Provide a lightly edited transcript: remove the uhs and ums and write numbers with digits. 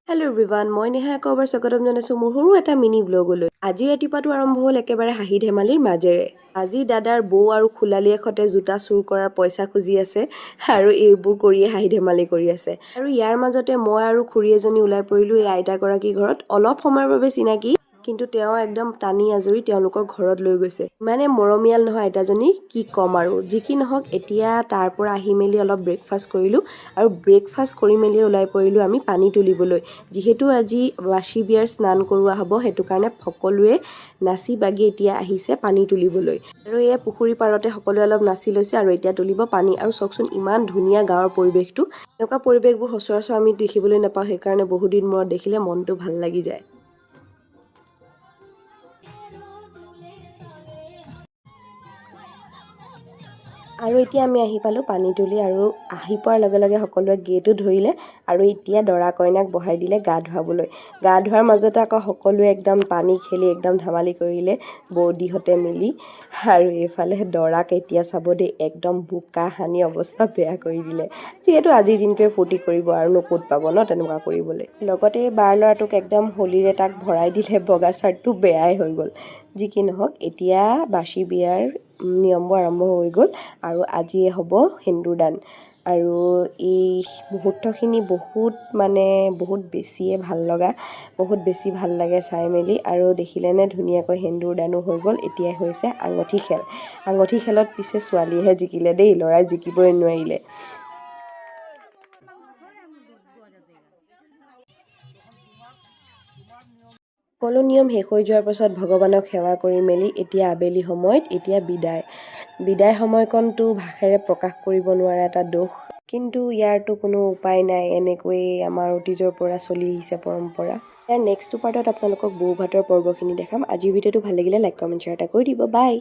Hello' everyone, মই নেহা একবাৰ স্বাগতম জনাইছোঁ মোৰ সৰু এটা মিনি ব্লগলৈ। আজি ৰাতিপুৱাটো আৰম্ভ হ'ল একেবাৰে হাঁহি ধেমালিৰ মাজেৰে। আজি দাদাৰ বৌ আৰু খুলালীয়েকহঁতে জোতা চুৰ কৰাৰ পইচা খুজি আছে আৰু এইবোৰ কৰিয়ে হাঁহি ধেমালি কৰি আছে। আৰু ইয়াৰ মাজতে মই আৰু খুৰী এজনী ওলাই পৰিলোঁ এই আইতাগৰাকীৰ ঘৰত। অলপ সময়ৰ বাবে চিনাকি, কিন্তু তেওঁ একদম টানি আজৰি তেওঁলোকৰ ঘৰত লৈ গৈছে। ইমানে মৰমীয়াল নহয় আইতাজনী, কি ক'ম আৰু। যি কি নহওক, এতিয়া তাৰ পৰা আহি মেলি অলপ ব্ৰেকফাষ্ট কৰিলোঁ আৰু ব্ৰেকফাষ্ট কৰি মেলি ওলাই পৰিলোঁ আমি পানী তুলিবলৈ। যিহেতু আজি বাসী বিয়াৰ স্নান কৰোৱা হ'ব, সেইটো কাৰণে সকলোৱে নাচি বাগি এতিয়া আহিছে পানী তুলিবলৈ। আৰু এয়া পুখুৰী পাৰতে সকলোৱে অলপ নাচি লৈছে আৰু এতিয়া তুলিব পানী। আৰু চাওকচোন ইমান ধুনীয়া গাঁৱৰ পৰিৱেশটো। এনেকুৱা পৰিৱেশবোৰ সচৰাচৰ আমি দেখিবলৈ নাপাওঁ, সেইকাৰণে বহুদিন মূৰত দেখিলে মনটো ভাল লাগি যায়। আৰু এতিয়া আমি আহি পালোঁ পানী তুলি, আৰু আহি পোৱাৰ লগে লগে সকলোৱে গেটো ধৰিলে আৰু এতিয়া দৰা কইনাক বহাই দিলে গা ধুৱাবলৈ। গা ধোৱাৰ মাজতে আকৌ সকলোৱে একদম পানী খেলি একদম ধেমালি কৰিলে বৌদিহঁতে মিলি। আৰু এইফালে দৰাক এতিয়া চাব দেই, একদম বোকা সানি অৱস্থা বেয়া কৰি দিলে। যিহেতু আজিৰ দিনটোৱে ফূৰ্তি কৰিব আৰুনো ক'ত পাব ন তেনেকুৱা কৰিবলৈ। লগতে বাৰ ল'ৰাটোক একদম হোলীৰে তাক ভৰাই দিলে, বগা চাৰ্টটো বেয়াই হৈ গ'ল। যি কি নহওক, এতিয়া বাসী বিয়াৰ নিয়মবোৰ আৰম্ভ হৈ গ'ল আৰু আজিয়ে হ'ব সেন্দুৰদান। আৰু এই মুহূৰ্তখিনি বহুত বেছিয়ে ভাল লগা, বহুত বেছি ভাল লাগে চাই মেলি। আৰু দেখিলেনে ধুনীয়াকৈ সেন্দুৰদানো হৈ গ'ল। এতিয়া হৈছে আঙঠি খেল। আঙঠি খেলত পিছে ছোৱালীয়েহে জিকিলে দেই, ল'ৰাই জিকিবই নোৱাৰিলে। সকলো নিয়ম শেষ হৈ যোৱাৰ পাছত ভগৱানক সেৱা কৰি মেলি এতিয়া আবেলি সময়ত এতিয়া বিদায় সময়কণটো ভাষাৰে প্ৰকাশ কৰিব নোৱাৰা এটা দুখ, কিন্তু ইয়াৰতো কোনো উপায় নাই। এনেকৈয়ে আমাৰ অতীজৰ পৰা চলি আহিছে পৰম্পৰা। ইয়াৰ নেক্সট পাৰ্টত আপোনালোকক বৌ ভাতৰ পৰ্বখিনি দেখাম। আজিৰ ভিডিঅ'টো ভাল লাগিলে লাইক কমেণ্ট শ্বেয়াৰ এটা কৰি দিব। বাই।